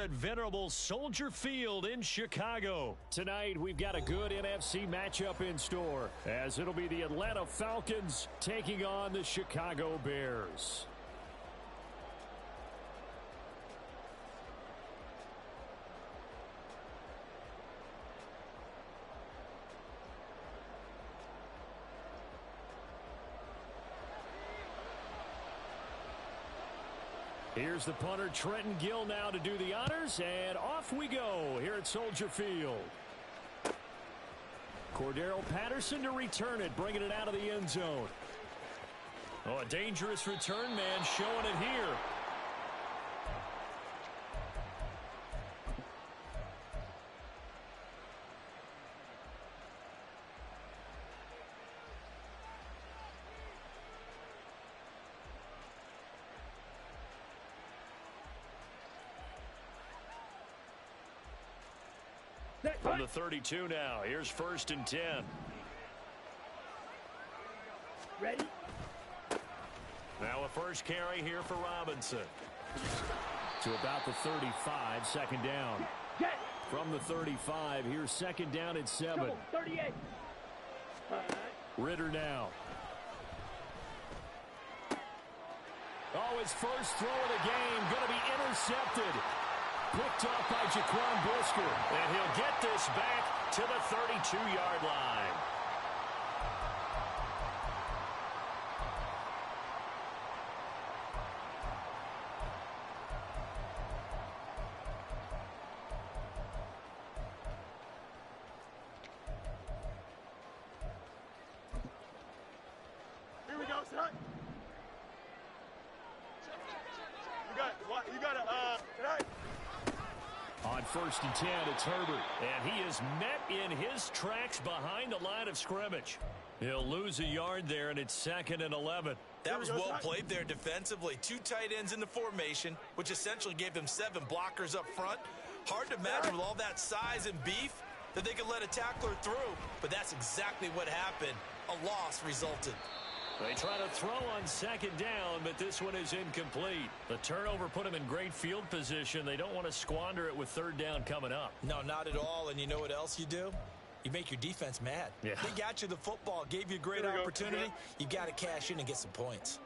at venerable Soldier Field in Chicago. Tonight, we've got a good NFC matchup in store, as it'll be the Atlanta Falcons taking on the Chicago Bears. Here's the punter, Trenton Gill, now to do the honors, and off we go here at Soldier Field. Cordero Patterson to return it, bringing it out of the end zone. Oh, a dangerous return man showing it here. From the 32 now, here's 1st and 10. Ready? Now a first carry here for Robinson. To about the 35, 2nd down. From the 35, here's 2nd down and 7. 38. Ritter now. Oh, his first throw of the game, going to be intercepted. Picked off by Jaquan Brisker. And he'll get this back to the 32-yard line. Here we go, son. You got tonight. On 1st and 10, it's Herbert. And he is met in his tracks behind the line of scrimmage. He'll lose a yard there, and it's 2nd and 11. That was well played there defensively. 2 tight ends in the formation, which essentially gave them 7 blockers up front. Hard to imagine with all that size and beef that they could let a tackler through, but that's exactly what happened. A loss resulted. They try to throw on 2nd down, but this one is incomplete. The turnover put them in great field position. They don't want to squander it with 3rd down coming up. No, not at all. And you know what else you do? You make your defense mad. Yeah. They got you the football, gave you a great opportunity. You got to cash in and get some points.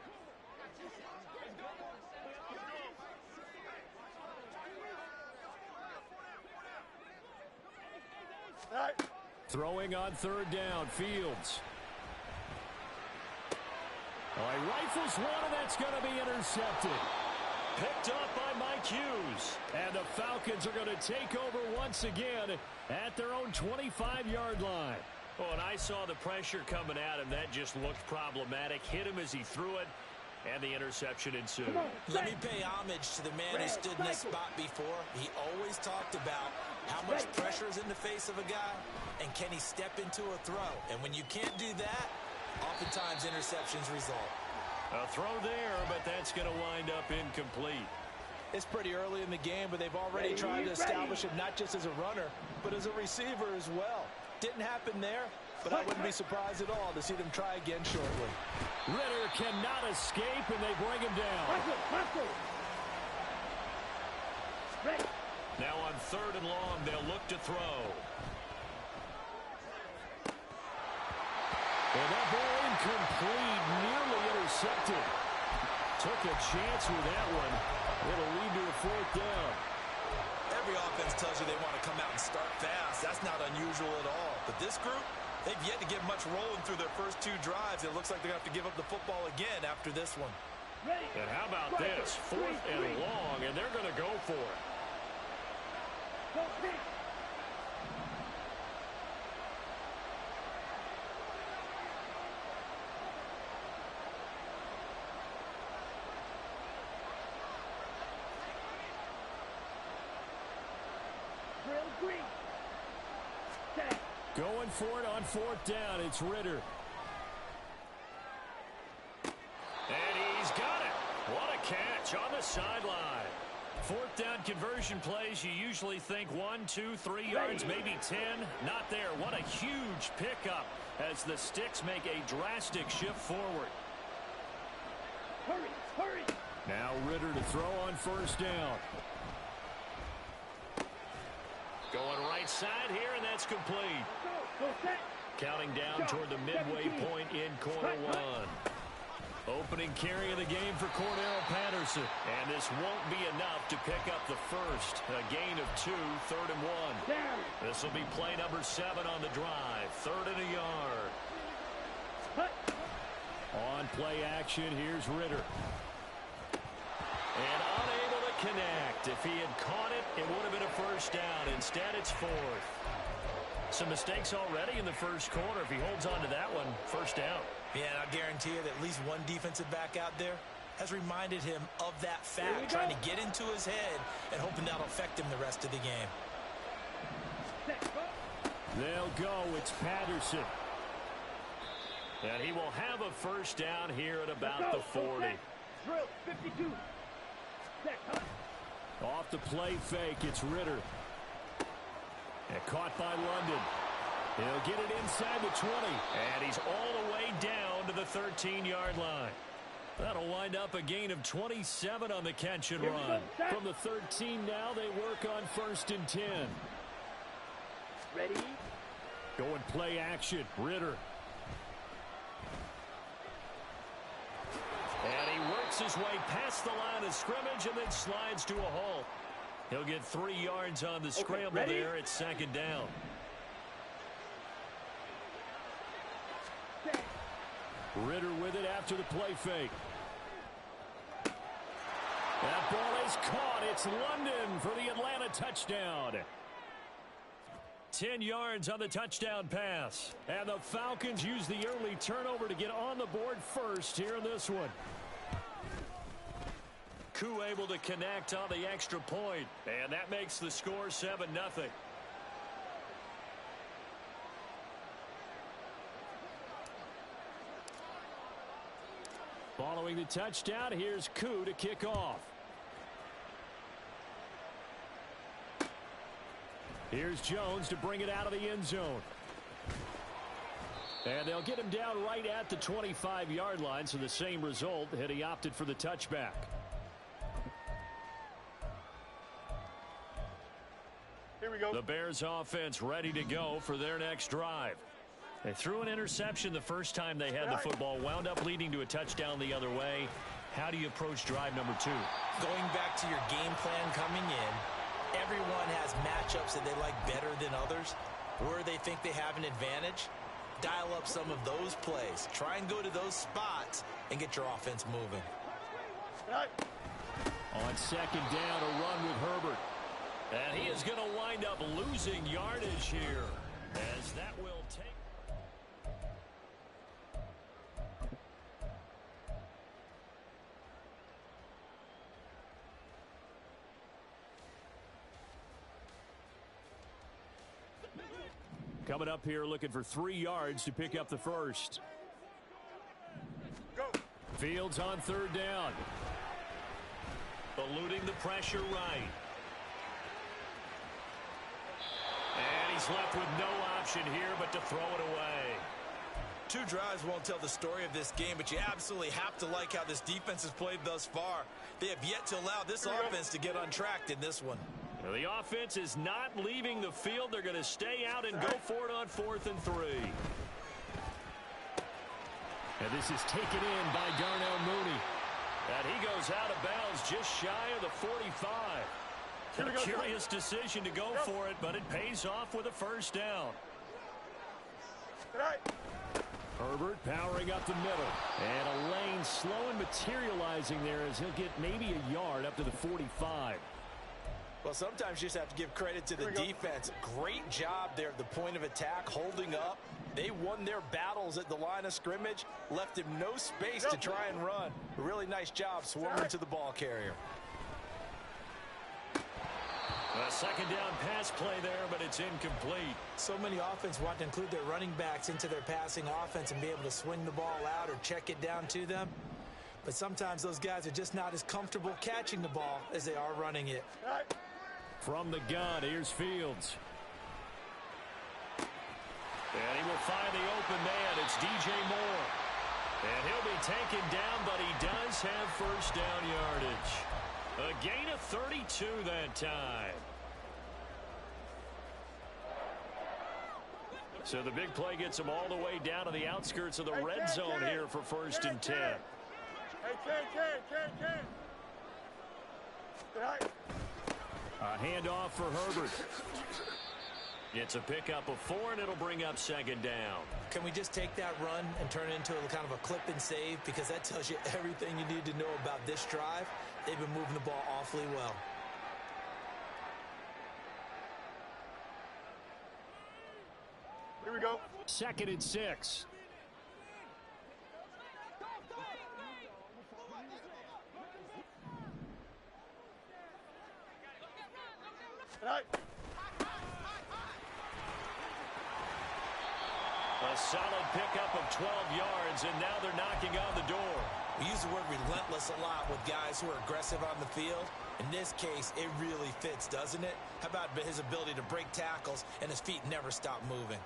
Throwing on 3rd down, Fields. Oh, he rifles one, and that's going to be intercepted. Picked up by Mike Hughes. And the Falcons are going to take over once again at their own 25-yard line. Oh, and I saw the pressure coming at him. That just looked problematic. Hit him as he threw it, and the interception ensued. Let me pay homage to the man who stood in this spot before. He always talked about how much pressure is in the face of a guy, and can he step into a throw. And when you can't do that, oftentimes interceptions result. A throw there, but that's going to wind up incomplete. It's pretty early in the game, but they've already tried to establish him not just as a runner, but as a receiver as well. Didn't happen there, but I wouldn't be surprised at all to see them try again shortly. Ritter cannot escape, and they bring him down. Now on 3rd and long, they'll look to throw. And that ball incomplete, nearly intercepted. Took a chance with that one. It'll lead to a 4th down. Every offense tells you they want to come out and start fast. That's not unusual at all. But this group, they've yet to get much rolling through their first 2 drives. It looks like they're going to have to give up the football again after this one. And how about this? 4th and long, and they're going to go for it. Going for it on 4th down. It's Ritter. And he's got it. What a catch on the sideline. 4th down conversion plays, you usually think 1, 2, 3 yards, maybe 10. Not there. What a huge pickup as the Sticks make a drastic shift forward. Hurry. Now Ritter to throw on 1st down. right side here, and that's complete. Go set. Counting down toward the midway point in quarter one. Opening carry of the game for Cordero Patterson. And this won't be enough to pick up the first. A gain of 2, 3rd and 1. This will be play number 7 on the drive. 3rd and a yard. On play action, here's Ritter. And unable to connect. If he had caught it, it would have been a first down. Instead, it's 4th. Some mistakes already in the first quarter. If he holds on to that one, first down. Yeah, and I guarantee you that at least one defensive back out there has reminded him of that fact, trying to get into his head and hoping that'll affect him the rest of the game. They'll go. It's Patterson. And he will have a first down here at about the 40. Drill 52. Off the play fake, it's Ritter. And caught by London. He'll get it inside the 20. And he's all the way down to the 13-yard line. That'll wind up a gain of 27 on the catch and run. From the 13 now, they work on 1st and 10. Ready? Going play action, Ritter. And he works his way past the line of scrimmage and then slides to a halt. He'll get 3 yards on the scramble there. It's 2nd down. Ritter with it after the play fake. That ball is caught. It's London for the Atlanta touchdown. 10 yards on the touchdown pass. And the Falcons use the early turnover to get on the board first here in this one. Koo able to connect on the extra point. And that makes the score 7-0. Following the touchdown, here's Koo to kick off. Here's Jones to bring it out of the end zone. And they'll get him down right at the 25-yard line, so the same result had he opted for the touchback. Here we go. The Bears offense ready to go for their next drive. They threw an interception the first time they had the football, wound up leading to a touchdown the other way. How do you approach drive number 2? Going back to your game plan coming in, everyone has matchups that they like better than others. Where they think they have an advantage, dial up some of those plays. Try and go to those spots and get your offense moving. On 2nd down, a run with Herbert. And he is going to wind up losing yardage here, as that will take. Coming up here looking for 3 yards to pick up the first. Go. Fields on 3rd down. Eluding the pressure right. And he's left with no option here but to throw it away. 2 drives won't tell the story of this game, but you absolutely have to like how this defense has played thus far. They have yet to allow this offense to get untracked in this one. Well, the offense is not leaving the field. They're going to stay out and go for it on 4th and 3. And this is taken in by Darnell Mooney. And he goes out of bounds just shy of the 45. A curious decision to go for it, but it pays off with a first down. Herbert powering up the middle. And a lane slow and materializing there as he'll get maybe a yard up to the 45. Well, sometimes you just have to give credit to the defense. Great job there at the point of attack, holding up. They won their battles at the line of scrimmage, left him no space to try and run. A really nice job swarming to the ball carrier. A 2nd down pass play there, but it's incomplete. So many offense want to include their running backs into their passing offense and be able to swing the ball out or check it down to them. But sometimes those guys are just not as comfortable catching the ball as they are running it. From the gun, here's Fields. And he will find the open man. It's DJ Moore. And he'll be taken down, but he does have first down yardage. A gain of 32 that time. So the big play gets them all the way down to the outskirts of the red zone here for 1st and 10. Hey, 10. A handoff for Herbert. It's a pickup of 4, and it'll bring up 2nd down. Can we just take that run and turn it into a kind of a clip and save? Because that tells you everything you need to know about this drive. They've been moving the ball awfully well. Here we go. 2nd and 6. Right. A solid pickup of 12 yards, and now they're knocking on the door. We use the word relentless a lot with guys who are aggressive on the field. In this case, it really fits, doesn't it? How about his ability to break tackles and his feet never stop moving?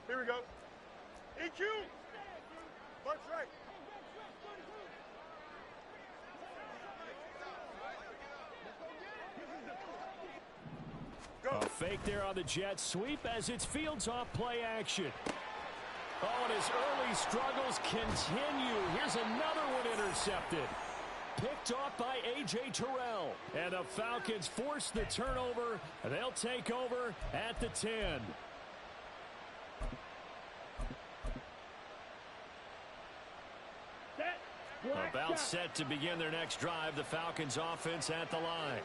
Here we go. EQ. March right. A fake there on the jet sweep as it's Fields off play action. Oh, and his early struggles continue. Here's another one intercepted. Picked off by A.J. Terrell. And the Falcons force the turnover. They'll take over at the 10. About set to begin their next drive. The Falcons offense at the line.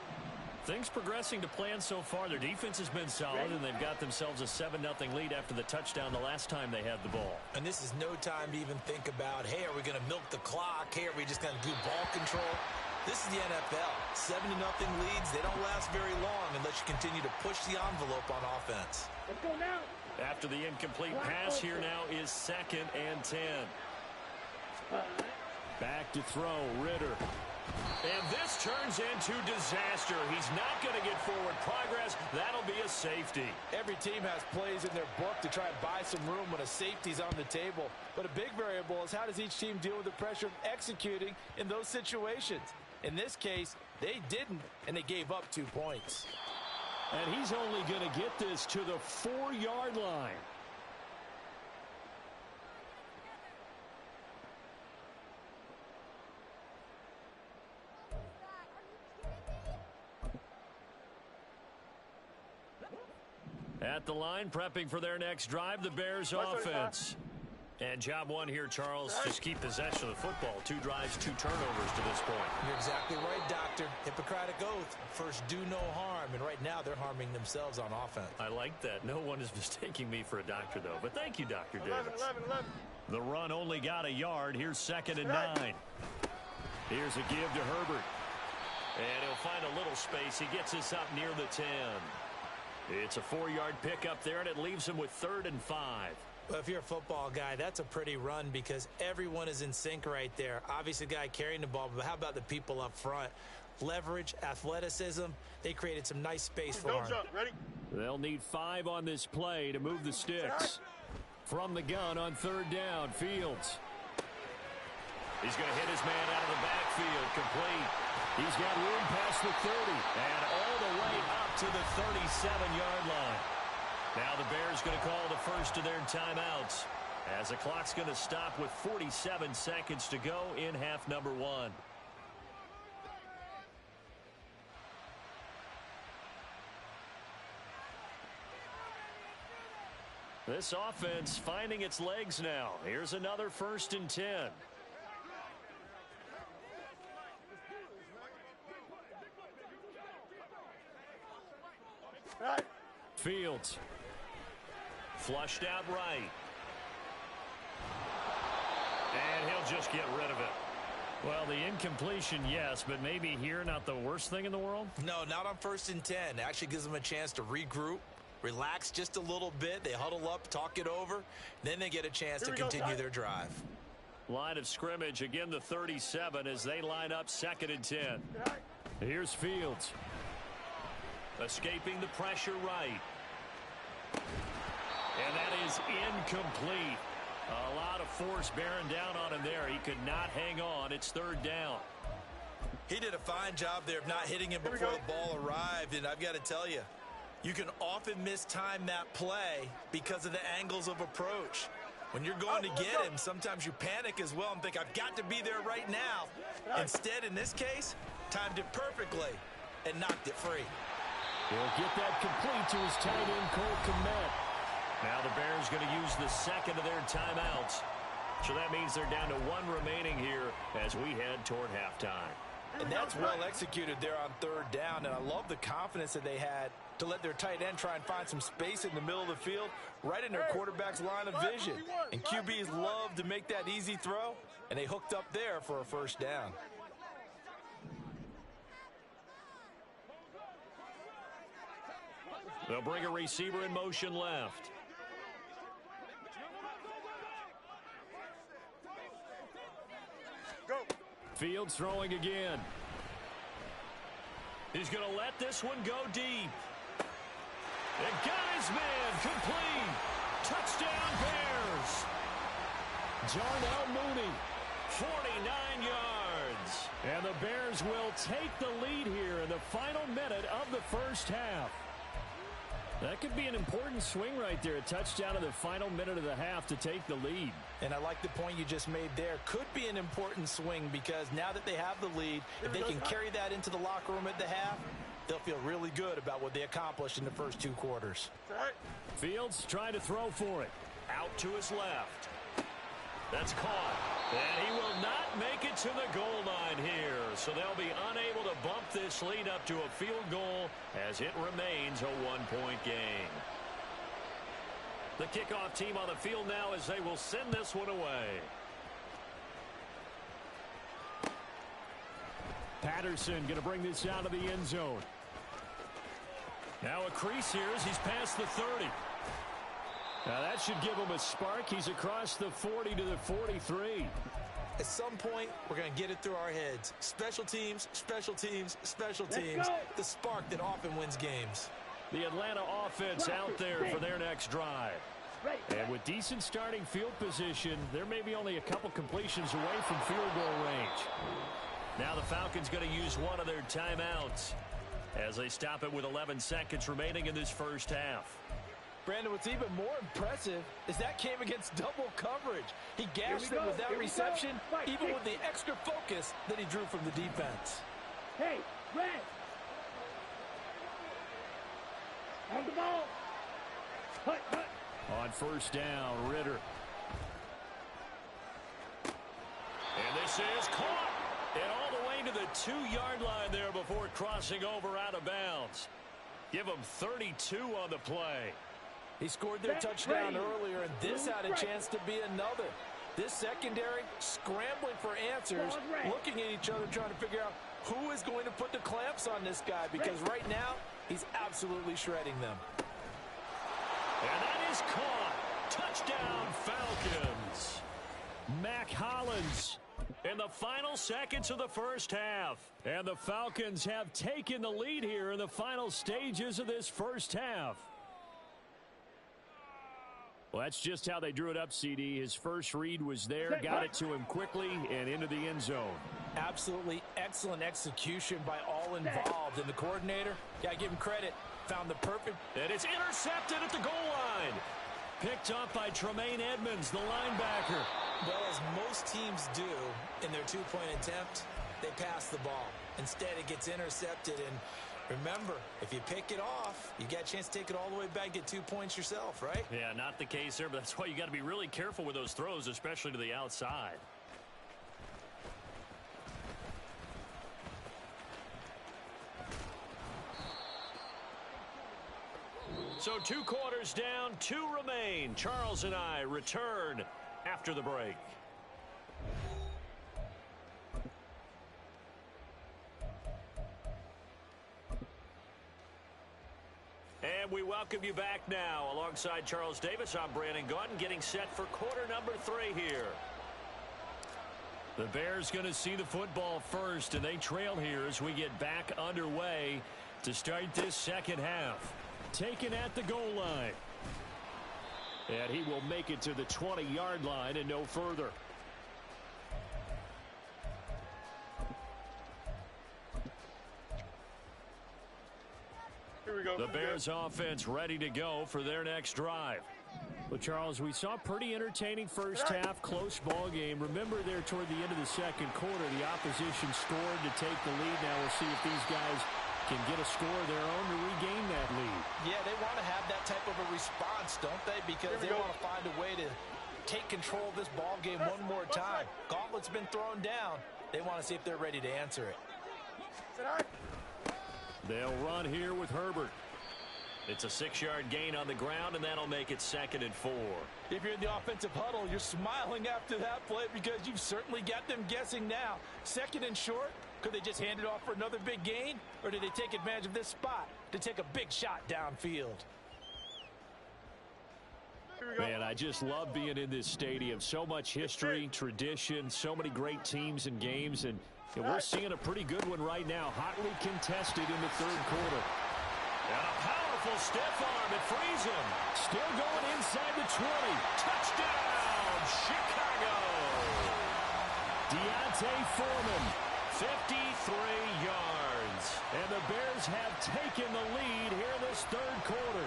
Things progressing to plan so far. Their defense has been solid, and they've got themselves a 7-0 lead after the touchdown the last time they had the ball. And this is no time to even think about, hey, are we going to milk the clock? Hey, are we just going to do ball control? This is the NFL. 7-0 leads, they don't last very long unless you continue to push the envelope on offense. Let's go now. After the incomplete pass, here now is 2nd and 10. Back to throw, Ritter. And this turns into disaster. He's not going to get forward progress. That'll be a safety. Every team has plays in their book to try and buy some room when a safety's on the table. But a big variable is how does each team deal with the pressure of executing in those situations? In this case, they didn't, and they gave up 2 points. And he's only going to get this to the 4-yard line. At the line, prepping for their next drive, the Bears offense. And job one here, Charles, just keep possession of the football. 2 drives, 2 turnovers to this point. You're exactly right, Doctor. Hippocratic oath. First, do no harm. And right now, they're harming themselves on offense. I like that. No one is mistaking me for a doctor, though. But thank you, Dr. Davis. 11. The run only got a yard. Here's 2nd and 9. Here's a give to Herbert. And he'll find a little space. He gets us up near the 10. It's a 4-yard pickup there, and it leaves him with 3rd and 5. Well, if you're a football guy, that's a pretty run because everyone is in sync right there. Obviously, the guy carrying the ball, but how about the people up front? Leverage, athleticism, they created some nice space for him. Don't jump. Ready? They'll need 5 on this play to move the sticks. From the gun on 3rd down, Fields. He's going to hit his man out of the backfield, complete. He's got room past the 30 and all the way up to the 37-yard line. Now the Bears going to call the first of their timeouts as the clock's going to stop with 47 seconds to go in half number 1. This offense finding its legs now. Here's another 1st and 10. Right. Fields. Flushed out right. And he'll just get rid of it. Well, the incompletion, yes, but maybe here not the worst thing in the world? No, not on 1st and 10. It actually gives them a chance to regroup, relax just a little bit. They huddle up, talk it over. Then they get a chance to continue their drive. Line of scrimmage, again the 37 as they line up 2nd and 10. Here's Fields. Escaping the pressure right. And that is incomplete. A lot of force bearing down on him there. He could not hang on. It's third down. He did a fine job there of not hitting him before the ball arrived, and I've got to tell you, you can often mistime that play because of the angles of approach. When you're going to get him, sometimes you panic as well and think, I've got to be there right now. Instead, in this case, timed it perfectly and knocked it free. He'll get that complete to his tight end, Cole Kmet. Now the Bears going to use the second of their timeouts. So that means they're down to one remaining here as we head toward halftime. And that's well executed there on third down, and I love the confidence that they had to let their tight end try and find some space in the middle of the field, right in their quarterback's line of vision. And QBs love to make that easy throw, and they hooked up there for a first down. They'll bring a receiver in motion left. Go. Fields throwing again. He's going to let this one go deep. And got his man complete. Touchdown Bears. Darnell Mooney, 49 yards. And the Bears will take the lead here in the final minute of the first half. That could be an important swing right there. A touchdown in the final minute of the half to take the lead. And I like the point you just made there. Could be an important swing because now that they have the lead, if they can carry that into the locker room at the half, they'll feel really good about what they accomplished in the first two quarters. Fields trying to throw for it. Out to his left. That's caught. And he will not make it to the goal line here. So they'll be unable to bump this lead up to a field goal as it remains a one-point game. The kickoff team on the field now as they will send this one away. Patterson going to bring this out of the end zone. Now a crease here as he's past the 30. Now that should give him a spark. He's across the 40 to the 43. At some point, we're going to get it through our heads. Special teams, special teams, special teams. The spark that often wins games. The Atlanta offense out there for their next drive. And with decent starting field position, there may be only a couple completions away from field goal range. Now the Falcons going to use one of their timeouts as they stop it with 11 seconds remaining in this first half. Brandon, what's even more impressive is that came against double coverage. He gashed them with that reception, even with the extra focus that he drew from the defense. Hey, Red. On the ball. Hut. On first down, Ritter. And this is caught. And all the way to the 2-yard line there before crossing over out of bounds. Give him 32 on the play. He scored their touchdown earlier, and this had a chance to be another. This secondary scrambling for answers, looking at each other, trying to figure out who is going to put the clamps on this guy, because right now, he's absolutely shredding them. And that is caught. Touchdown, Falcons. Mac Hollins in the final seconds of the first half. And the Falcons have taken the lead here in the final stages of this first half. Well, that's just how they drew it up, CD. His first read was there, got it to him quickly, and into the end zone. Absolutely excellent execution by all involved. And the coordinator, got to give him credit, found the perfect. And it's intercepted at the goal line. Picked up by Tremaine Edmonds, the linebacker. Well, as most teams do in their two-point attempt, they pass the ball. Instead, it gets intercepted, and remember, if you pick it off, you got a chance to take it all the way back, get 2 points yourself, right? Yeah, not the case there, but that's why you got to be really careful with those throws, especially to the outside. So 2 quarters down, 2 remain. Charles and I return after the break. And we welcome you back now. Alongside Charles Davis, I'm Brandon Gaudin, getting set for quarter number 3 here. The Bears going to see the football first, and they trail here as we get back underway to start this second half. Taken at the goal line. And he will make it to the 20-yard line and no further. Here we go. The Bears offense ready to go for their next drive. Well, Charles, we saw a pretty entertaining first half, close ball game. Remember there toward the end of the second quarter, the opposition scored to take the lead. Now we'll see if these guys can get a score of their own to regain that lead. Yeah, they want to have that type of a response, don't they? Because they want to find a way to take control of this ball game one more time. Gauntlet's been thrown down. They want to see if they're ready to answer it. They'll run here with Herbert. It's a 6-yard gain on the ground, and that'll make it 2nd and 4. If you're in the offensive huddle, you're smiling after that play because you've certainly got them guessing now. 2nd and short, could they just hand it off for another big gain? Or did they take advantage of this spot to take a big shot downfield? Man, I just love being in this stadium. So much history, tradition, so many great teams and games, and we're seeing a pretty good one right now. Hotly contested in the third quarter. And a powerful stiff arm. It frees him. Still going inside the 20. Touchdown, Chicago. D'Onta Foreman, 53 yards. and the Bears have taken the lead here in this third quarter.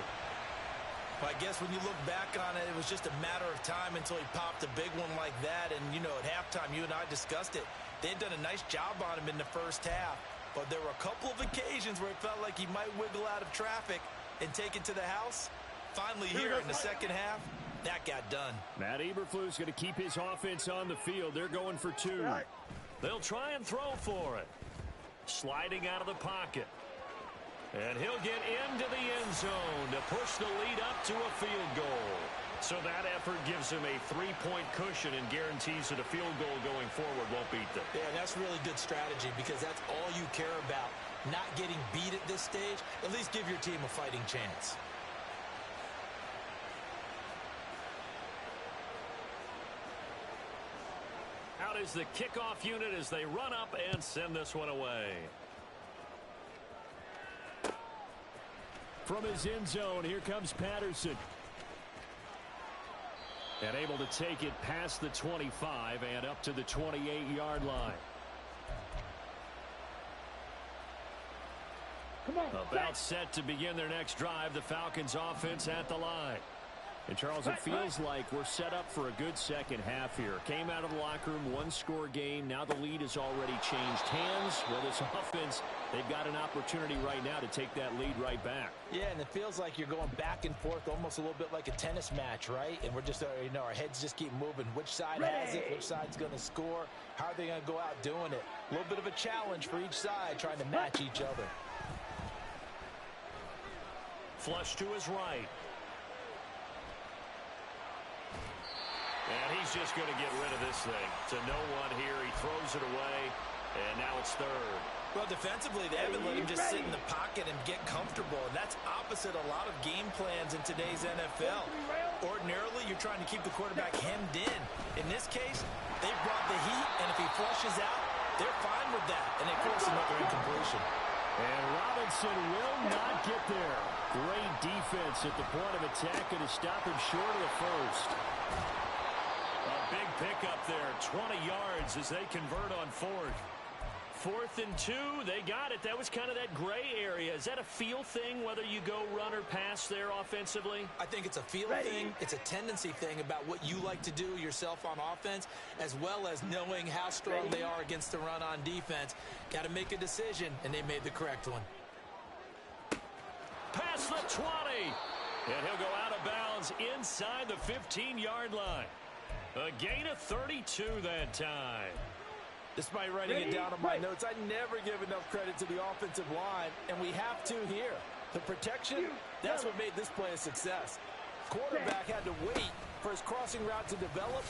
Well, I guess when you look back on it, it was just a matter of time until he popped a big one like that. And, you know, at halftime, you and I discussed it. They had done a nice job on him in the first half. But there were a couple of occasions where it felt like he might wiggle out of traffic and take it to the house. Finally here in the second half, that got done. Matt Eberflus going to keep his offense on the field. They're going for 2. They'll try and throw for it. Sliding out of the pocket. And he'll get into the end zone to push the lead up to a field goal. So that effort gives him a 3-point cushion and guarantees that a field goal going forward won't beat them. Yeah, that's really good strategy because that's all you care about. Not getting beat at this stage. At least give your team a fighting chance. Out is the kickoff unit as they run up and send this one away. From his end zone, here comes Patterson. And able to take it past the 25 and up to the 28-yard line. About set to begin their next drive. The Falcons offense at the line. And, Charles, it feels like we're set up for a good second half here. Came out of the locker room, one-score game. Now the lead has already changed hands. Well, this offense, they've got an opportunity right now to take that lead right back. Yeah, and it feels like you're going back and forth almost a little bit like a tennis match, right? And we're just, you know, our heads just keep moving. Which side has it? Which side's going to score? How are they going to go out doing it? A little bit of a challenge for each side trying to match each other. Flush to his right. And he's just going to get rid of this thing. To no one here. He throws it away, and now it's third. Well, defensively, they haven't let him just sit in the pocket and get comfortable. And that's opposite a lot of game plans in today's NFL. Ordinarily, you're trying to keep the quarterback hemmed in. In this case, they brought the heat, and if he flushes out, they're fine with that. And they force another incompletion. And Robinson will not get there. Great defense at the point of attack and to stop him short of the first. A big pickup there, 20 yards as they convert on fourth. 4th and 2, they got it. That was kind of that gray area. Is that a feel thing, whether you go run or pass there offensively? I think it's a feel thing. It's a tendency thing about what you like to do yourself on offense, as well as knowing how strong they are against the run on defense. Got to make a decision, and they made the correct one. Past the 20. And he'll go out of bounds inside the 15-yard line. A gain of 32 that time. Despite writing it down on my notes, I never give enough credit to the offensive line, and we have to here. The protection, that's what made this play a success. Quarterback had to wait for his crossing route to develop,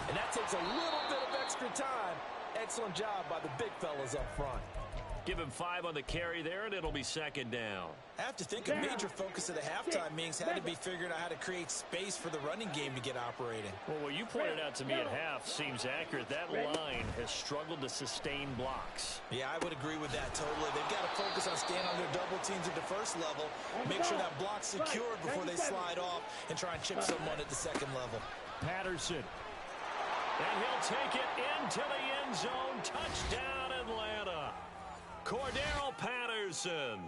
and that takes a little bit of extra time. Excellent job by the big fellas up front. Give him 5 on the carry there, and it'll be second down. I have to think a major focus of the halftime meetings had to be figuring out how to create space for the running game to get operating. Well, what you pointed out to me at half seems accurate. That line has struggled to sustain blocks. Yeah, I would agree with that totally. They've got to focus on staying on their double teams at the first level, make sure that block's secured before they slide off and try and chip someone at the second level. Patterson. And he'll take it into the end zone. Touchdown, Atlanta. Cordero Patterson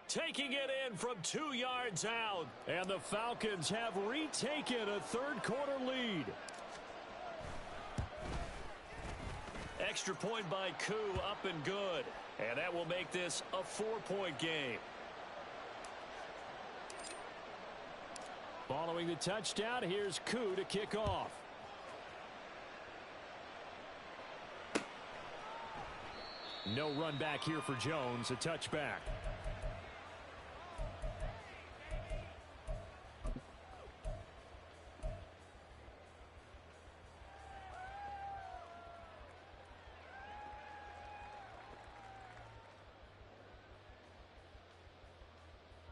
taking it in from 2 yards out. And the Falcons have retaken a third-quarter lead. Extra point by Koo, up and good. And that will make this a 4-point game. Following the touchdown, here's Koo to kick off. No run back here for Jones, a touchback.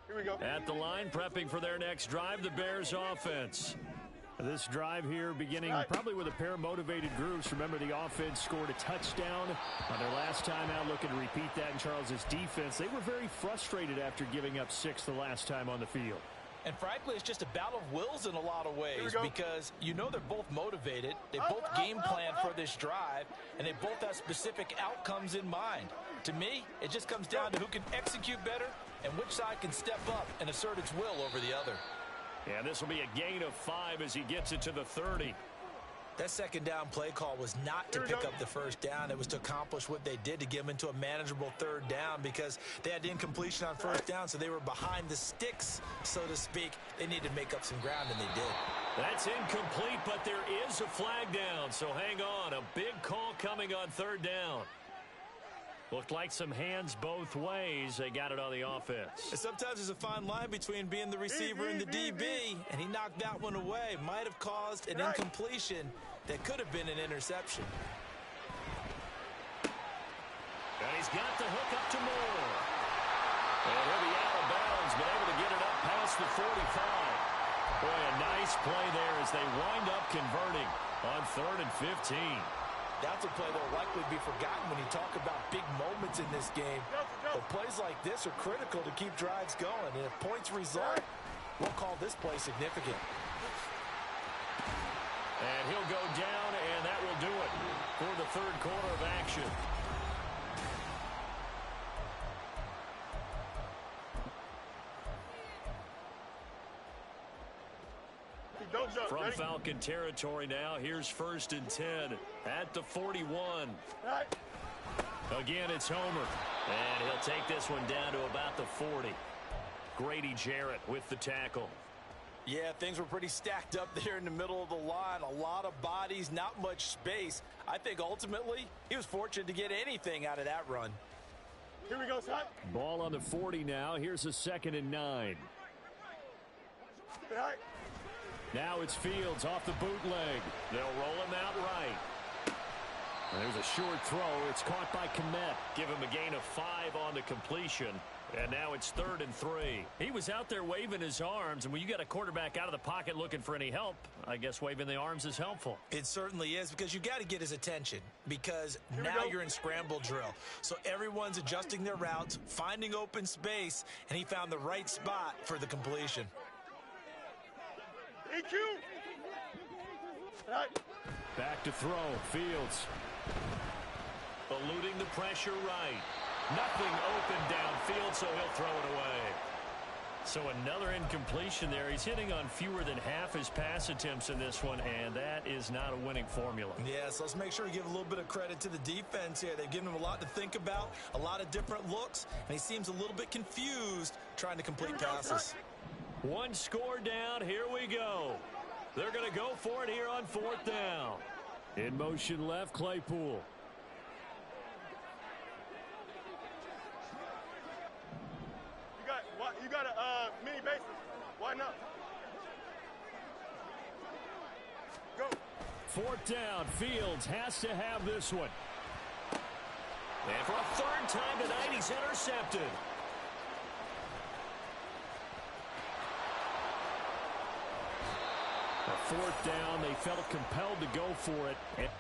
Here we go. At the line, prepping for their next drive, the Bears offense. This drive here beginning probably with a pair of motivated groups. Remember, the offense scored a touchdown on their last time out, looking to repeat that in Charles's defense. They were very frustrated after giving up 6 the last time on the field. And frankly, it's just a battle of wills in a lot of ways because you know they're both motivated. They both game plan for this drive, and they both have specific outcomes in mind. To me, it just comes down to who can execute better and which side can step up and assert its will over the other. Yeah, this will be a gain of 5 as he gets it to the 30. That second down play call was not to pick up the first down. It was to accomplish what they did to get them into a manageable third down because they had incompletion on first down, so they were behind the sticks, so to speak. They needed to make up some ground, and they did. That's incomplete, but there is a flag down, so hang on. A big call coming on third down. Looked like some hands both ways. They got it on the offense. And sometimes there's a fine line between being the receiver and the DB, and he knocked that one away. Might have caused an incompletion that could have been an interception. And he's got the hook up to Moore. And he'll be out of bounds, but able to get it up past the 45. Boy, a nice play there as they wind up converting on 3rd and 15. That's a play that will likely be forgotten when you talk about big moments in this game. But plays like this are critical to keep drives going. And if points result, we'll call this play significant. And he'll go down, and that will do it for the third quarter of action. From Falcon territory now, here's 1st and 10 at the 41. Again, it's Homer. And he'll take this one down to about the 40. Grady Jarrett with the tackle. Yeah, things were pretty stacked up there in the middle of the line. A lot of bodies, not much space. I think ultimately he was fortunate to get anything out of that run. Here we go, son. Ball on the 40 now. Here's a 2nd and 9. Now it's Fields off the bootleg. They'll roll him out right. And there's a short throw. It's caught by Kmet. Give him a gain of 5 on the completion. And now it's 3rd and 3. He was out there waving his arms, and when you got a quarterback out of the pocket looking for any help, I guess waving the arms is helpful. It certainly is, because you got to get his attention, because now you're in scramble drill. So everyone's adjusting their routes, finding open space, and he found the right spot for the completion. EQ. Back to throw. Fields. Eluding the pressure right. Nothing open downfield, so he'll throw it away. So another incompletion there. He's hitting on fewer than half his pass attempts in this one, and that is not a winning formula. Yeah, so let's make sure we give a little bit of credit to the defense here. They've given him a lot to think about, a lot of different looks, and he seems a little bit confused trying to complete passes. One score down. Here we go. They're going to go for it here on 4th down. In motion left, Claypool. You got a mini bases. Why not? Go. 4th down. Fields has to have this one. And for a third time tonight, he's intercepted. A fourth down, they felt compelled to go for it.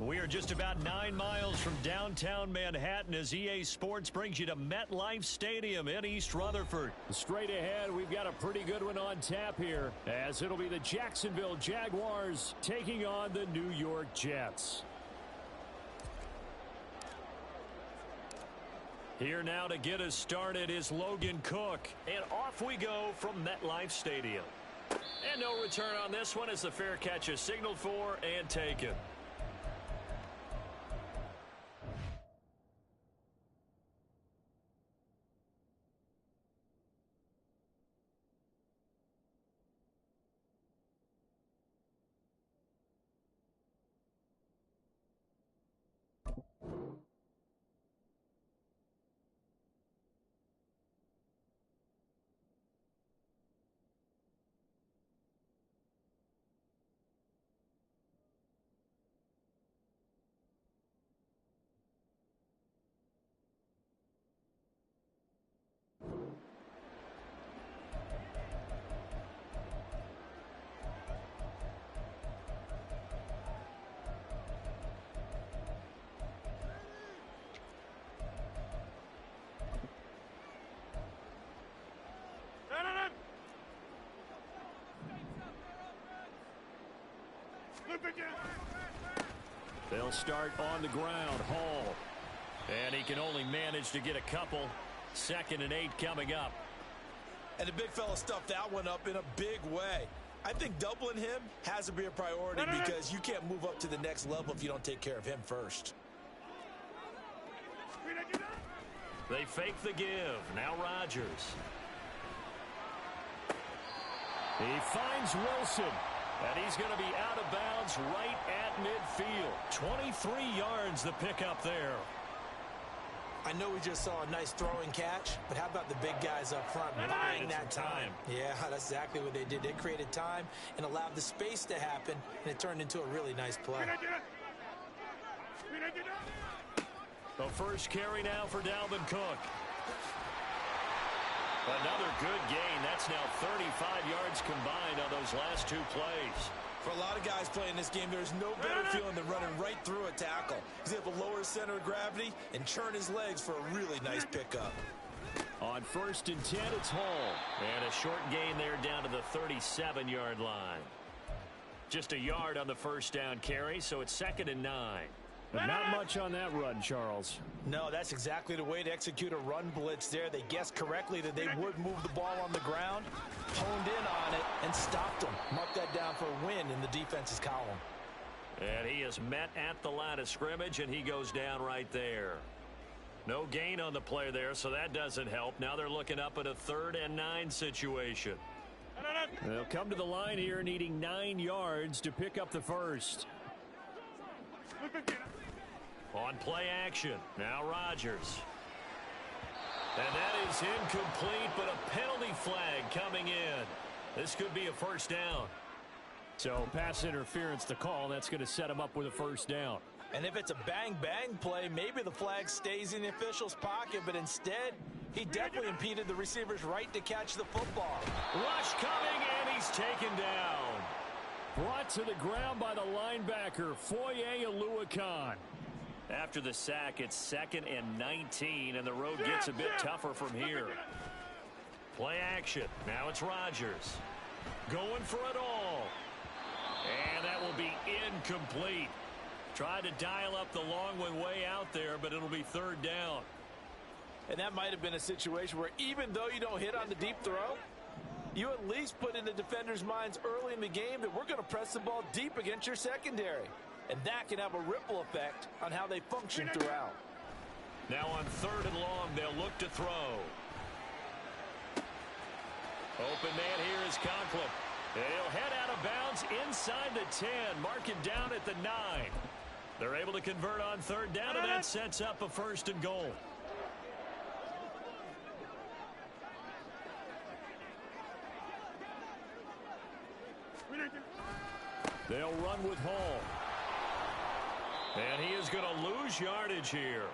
We are just about 9 miles from downtown Manhattan as EA Sports brings you to MetLife Stadium in East Rutherford. Straight ahead, we've got a pretty good one on tap here, as it'll be the Jacksonville Jaguars taking on the New York Jets. Here now to get us started is Logan Cook. And off we go from MetLife Stadium. And no return on this one as the fair catch is signaled for and taken. They'll start on the ground. Hall. And he can only manage to get a couple. 2nd and 8 coming up. And the big fella stuffed that one up in a big way. I think doubling him has to be a priority because you can't move up to the next level if you don't take care of him first. They fake the give. Now Rodgers. He finds Wilson. And he's going to be out of bounds right at midfield. 23 yards the pickup there. I know we just saw a nice throwing catch, but how about the big guys up front buying that time? Yeah, that's exactly what they did. They created time and allowed the space to happen, and it turned into a really nice play. The first carry now for Dalvin Cook. Another good gain. That's now 35 yards combined on those last 2 plays. For a lot of guys playing this game, there's no better feeling than running right through a tackle. He's able to lower his center of gravity and churn his legs for a really nice pickup. On 1st and 10, it's Hall. And a short gain there down to the 37-yard line. Just a yard on the first down carry, so it's 2nd and 9. But not much on that run, Charles. No, that's exactly the way to execute a run blitz there. They guessed correctly that they would move the ball on the ground, honed in on it, and stopped them. Mark that down for a win in the defense's column. And he is met at the line of scrimmage, and he goes down right there. No gain on the play there, so that doesn't help. Now they're looking up at a 3rd and 9 situation. They'll come to the line here needing 9 yards to pick up the first. On play action, now Rodgers. And that is incomplete, but a penalty flag coming in. This could be a first down. So pass interference to call. That's going to set him up with a first down. And if it's a bang-bang play, maybe the flag stays in the official's pocket, but instead, he definitely impeded the receiver's right to catch the football. Rush coming, and he's taken down. Brought to the ground by the linebacker, Foye Oluokun. After the sack, it's 2nd and 19, and the road gets a bit tougher from here. Play action. Now it's Rodgers. Going for it all. And that will be incomplete. Tried to dial up the long one way out there, but it'll be 3rd down. And that might have been a situation where even though you don't hit on the deep throw, you at least put in the defender's minds early in the game that we're going to press the ball deep against your secondary. And that can have a ripple effect on how they function throughout. Now on 3rd and long, they'll look to throw. Open man here is Conklin. He'll head out of bounds inside the 10, marking down at the 9. They're able to convert on 3rd down, and that sets up a 1st and goal. They'll run with Hall. And he is going to lose yardage here.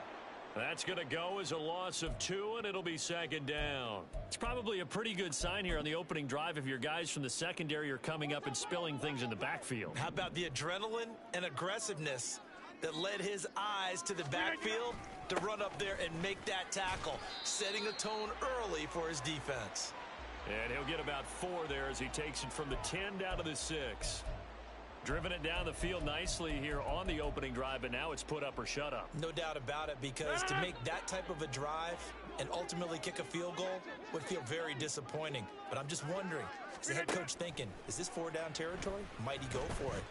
That's going to go as a loss of 2, and it'll be 2nd down. It's probably a pretty good sign here on the opening drive if your guys from the secondary are coming up and spilling things in the backfield. How about the adrenaline and aggressiveness that led his eyes to the backfield to run up there and make that tackle, setting a tone early for his defense. And he'll get about 4 there as he takes it from the 10 down to the 6. Driven it down the field nicely here on the opening drive, but now it's put up or shut up. No doubt about it, because to make that type of a drive and ultimately kick a field goal would feel very disappointing. But I'm just wondering, is the head coach thinking, is this 4-down territory? Might he go for it?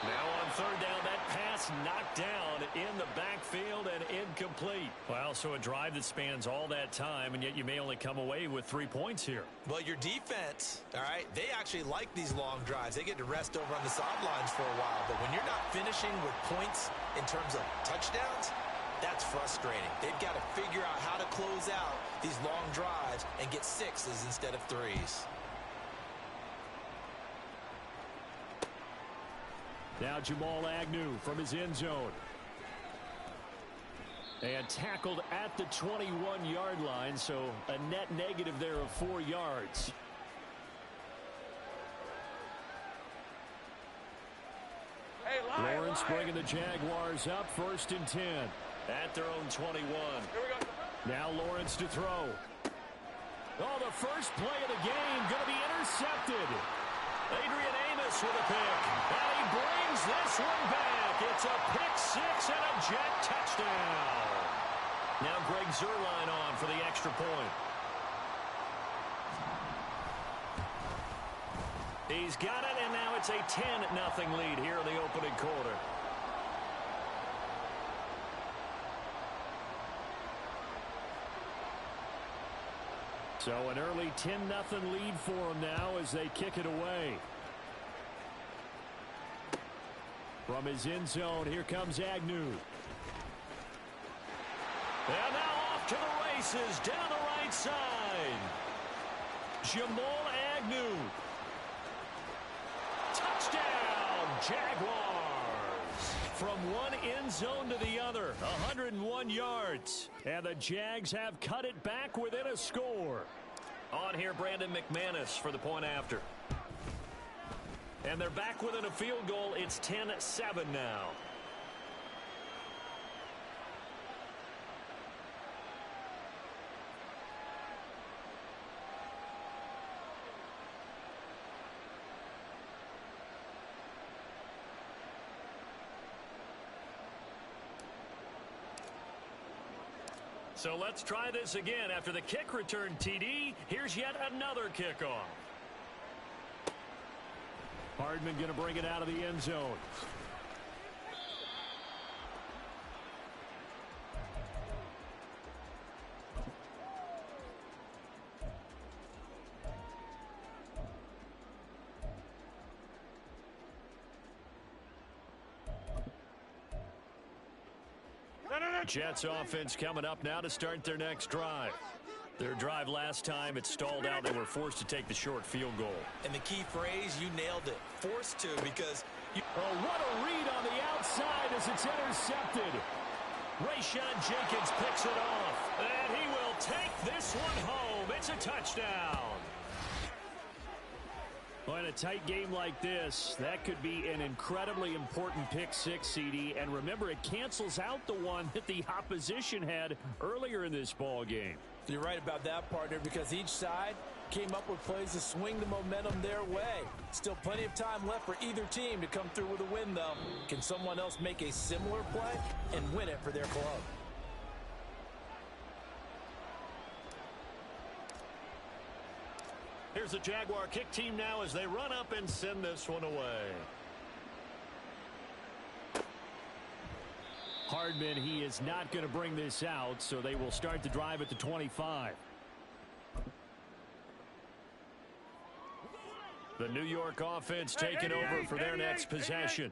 Now on 3rd down, that pass knocked down in the backfield and incomplete. Well, so a drive that spans all that time, and yet you may only come away with 3 points here. Well, your defense, all right, they actually like these long drives. They get to rest over on the sidelines for a while. But when you're not finishing with points in terms of touchdowns, that's frustrating. They've got to figure out how to close out these long drives and get 6s instead of 3s. Now Jamal Agnew from his end zone. And tackled at the 21-yard line, so a net negative there of 4 yards. Hey, Lawrence bringing the Jaguars up 1st and 10 at their own 21. Here we go. Now Lawrence to throw. Oh, the first play of the game going to be intercepted. Adrian Amos with a pick. And he brings this one back. It's a pick 6 and a jet touchdown. Now Greg Zuerlein on for the extra point. He's got it, and now it's a 10-0 lead here in the opening quarter. So an early 10-0 lead for them now as they kick it away. From his end zone, here comes Agnew. And now off to the races, down the right side. Jamal Agnew. Touchdown, Jaguars. From one end zone to the other, 101 yards. And the Jags have cut it back within a score. On here, Brandon McManus for the point after. And they're back within a field goal. It's 10-7 now. So let's try this again. After the kick return TD, here's yet another kickoff. Hardman going to bring it out of the end zone. Jets offense coming up now to start their next drive. Their drive last time, it stalled out. They were forced to take the short field goal. And the key phrase, you nailed it. Forced to, because oh, what a read on the outside as it's intercepted. Rayshawn Jenkins picks it off. And he will take this one home. It's a touchdown. Well, in a tight game like this, that could be an incredibly important pick 6, CD. And remember, it cancels out the one that the opposition had earlier in this ball game. You're right about that, partner, because each side came up with plays to swing the momentum their way. Still plenty of time left for either team to come through with a win, though. Can someone else make a similar play and win it for their club? Here's the Jaguar kick team now as they run up and send this one away. Hardman, he is not going to bring this out, so they will start the drive at the 25. The New York offense taking over for their next possession.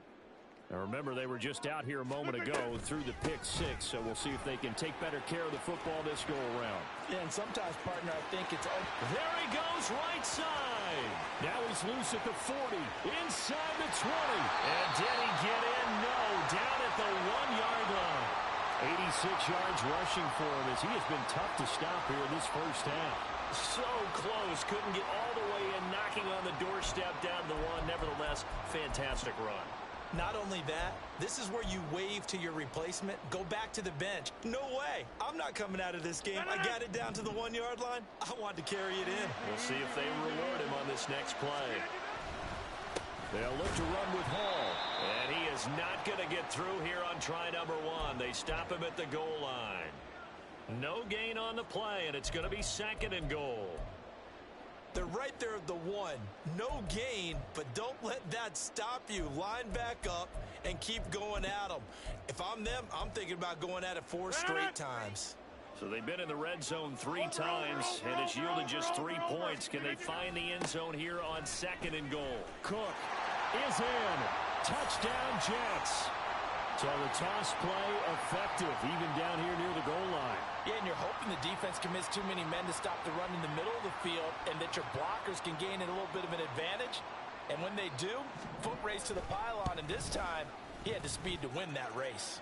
Now remember, they were just out here a moment ago through the pick 6, so we'll see if they can take better care of the football this go-around. Yeah, and sometimes, partner, I think it's... There he goes, right side. Now he's loose at the 40, inside the 20. And did he get in? No, down at the 1-yard line. 86 yards rushing for him as he has been tough to stop here this first half. So close, couldn't get all the way in, knocking on the doorstep down the 1. Nevertheless, fantastic run. Not only that, this is where you wave to your replacement, go back to the bench. No way. I'm not coming out of this game. I got it down to the 1-yard line. I want to carry it in. We'll see if they reward him on this next play. They'll look to run with Hall. And he is not going to get through here on try number 1. They stop him at the goal line. No gain on the play, and it's going to be 2nd and goal. They're right there at the 1. No gain, but don't let that stop you. Line back up and keep going at them. If I'm them, I'm thinking about going at it 4 straight times. So they've been in the red zone 3 times, and it's yielded just 3 points. Can they find the end zone here on 2nd and goal? Cook is in. Touchdown, Jets. So the toss play effective, even down here near the goal line. Yeah, and you're hoping the defense commits too many men to stop the run in the middle of the field and that your blockers can gain a little bit of an advantage. And when they do, foot race to the pylon, and this time, he had the speed to win that race.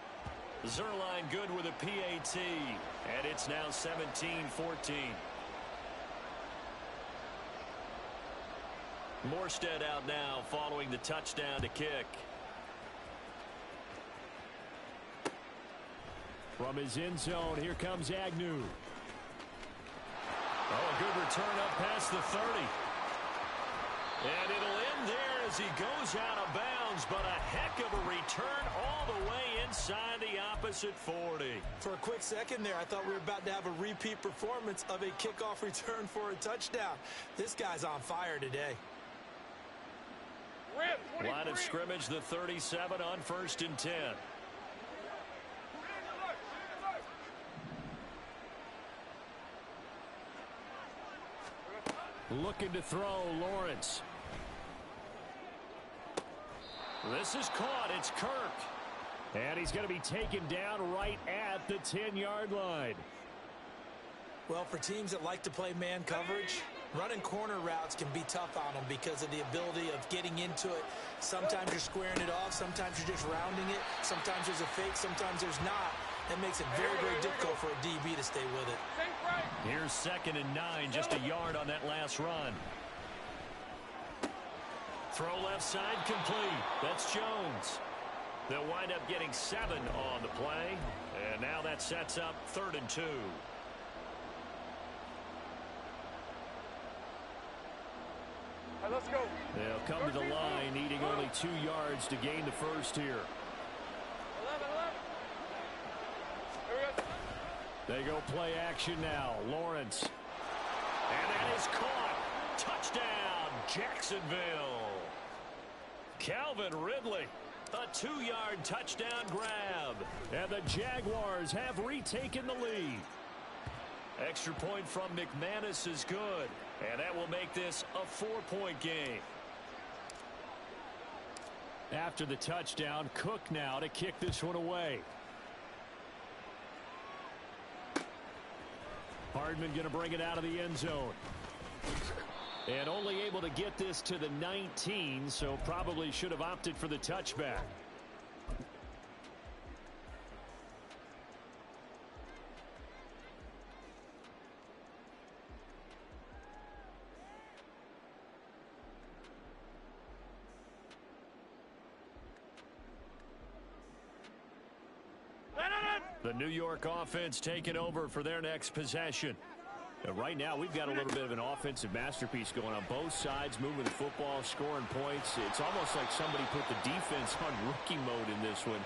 Zuerlein good with a PAT, and it's now 17-14. Morstead out now following the touchdown to kick. From his end zone, here comes Agnew. Oh, a good return up past the 30. And it'll end there as he goes out of bounds, but a heck of a return all the way inside the opposite 40. For a quick second there, I thought we were about to have a repeat performance of a kickoff return for a touchdown. This guy's on fire today. Line of scrimmage, the 37 on 1st and 10. Looking to throw, Lawrence. This is caught. It's Kirk. And he's going to be taken down right at the 10-yard line. Well, for teams that like to play man coverage, running corner routes can be tough on them because of the ability of getting into it. Sometimes you're squaring it off. Sometimes you're just rounding it. Sometimes there's a fake. Sometimes there's not. That makes it very, very difficult for a DB to stay with it. Here's 2nd and 9, just a yard on that last run. Throw left side complete. That's Jones. They'll wind up getting 7 on the play. And now that sets up 3rd and 2. All right, let's go. They'll come to the line, needing only 2 yards to gain the first here. 11. Here we go. They go play action now. Lawrence. And that is caught. Touchdown, Jacksonville. Calvin Ridley. A 2-yard touchdown grab. And the Jaguars have retaken the lead. Extra point from McManus is good. And that will make this a 4-point game. After the touchdown, Cook now to kick this one away. Hardman going to bring it out of the end zone. And only able to get this to the 19, so probably should have opted for the touchback. The New York offense taking over for their next possession. Right now, we've got a little bit of an offensive masterpiece going on both sides, moving the football, scoring points. It's almost like somebody put the defense on rookie mode in this one.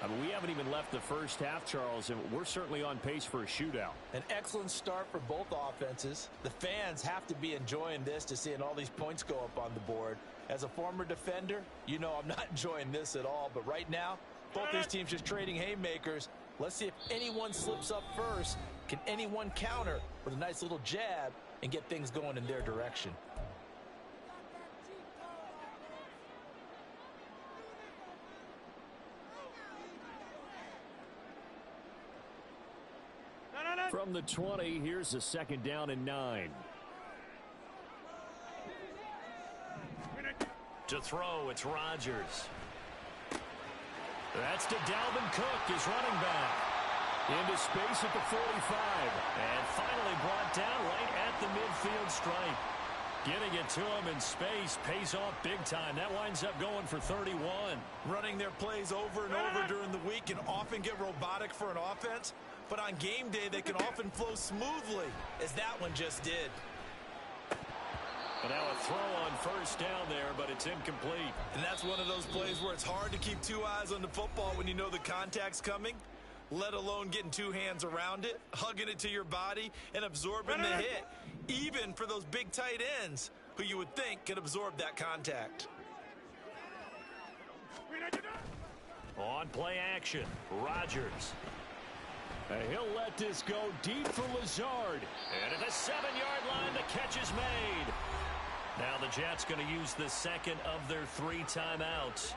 I mean, we haven't even left the first half, Charles, and we're certainly on pace for a shootout. An excellent start for both offenses. The fans have to be enjoying this to seeing all these points go up on the board. As a former defender, you know I'm not enjoying this at all. But right now, both these teams just trading haymakers. Let's see if anyone slips up first. Can anyone counter with a nice little jab and get things going in their direction? From the 20, here's a 2nd down and 9. To throw, it's Rodgers. That's to Dalvin Cook, his running back. Into space at the 45. And finally brought down right at the midfield stripe. Getting it to him in space pays off big time. That winds up going for 31. Running their plays over and over during the week can often get robotic for an offense, but on game day they can often flow smoothly, as that one just did. And now a throw on first down there, but it's incomplete. And that's one of those plays where it's hard to keep two eyes on the football when you know the contact's coming, let alone getting two hands around it, hugging it to your body, and absorbing the hit, even for those big tight ends who you would think could absorb that contact. On play action, Rodgers. And he'll let this go deep for Lazard. And at the 7-yard line, the catch is made. Now the Jets going to use the second of their 3 timeouts,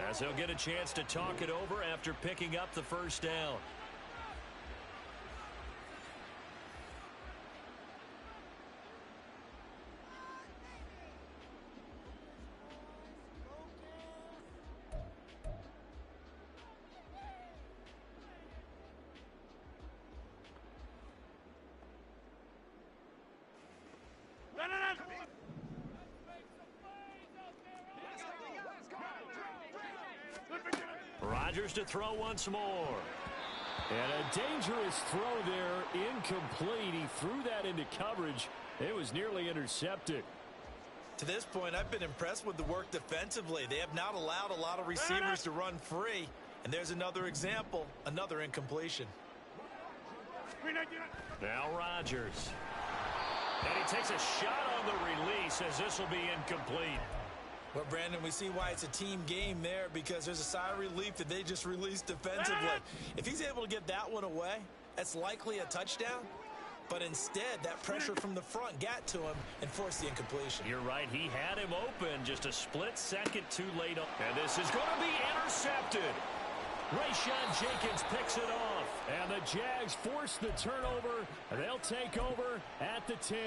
as they'll get a chance to talk it over after picking up the first down. Rodgers to throw once more. And a dangerous throw there, incomplete. He threw that into coverage. It was nearly intercepted. To this point, I've been impressed with the work defensively. They have not allowed a lot of receivers to run free. And there's another example, another incompletion. Now Rodgers. And he takes a shot on the release, as this will be incomplete. Well, Brandon, we see why it's a team game there, because there's a sigh of relief that they just released defensively. If he's able to get that one away, that's likely a touchdown. But instead, that pressure from the front got to him and forced the incompletion. You're right. He had him open just a split second too late. And this is going to be intercepted. Rayshawn Jenkins picks it off. And the Jags force the turnover. They'll take over at the 10.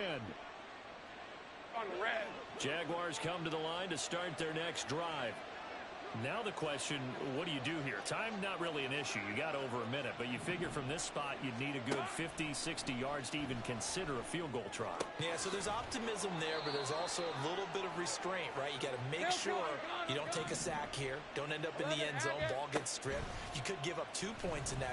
On red. Jaguars come to the line to start their next drive. Now the question, what do you do here? Time not really an issue. You got over a minute, but you figure from this spot you'd need a good 50, 60 yards to even consider a field goal try. Yeah, so there's optimism there, but there's also a little bit of restraint, right? You got to make sure you don't take a sack here, don't end up in the end zone, ball gets stripped. You could give up 2 points in that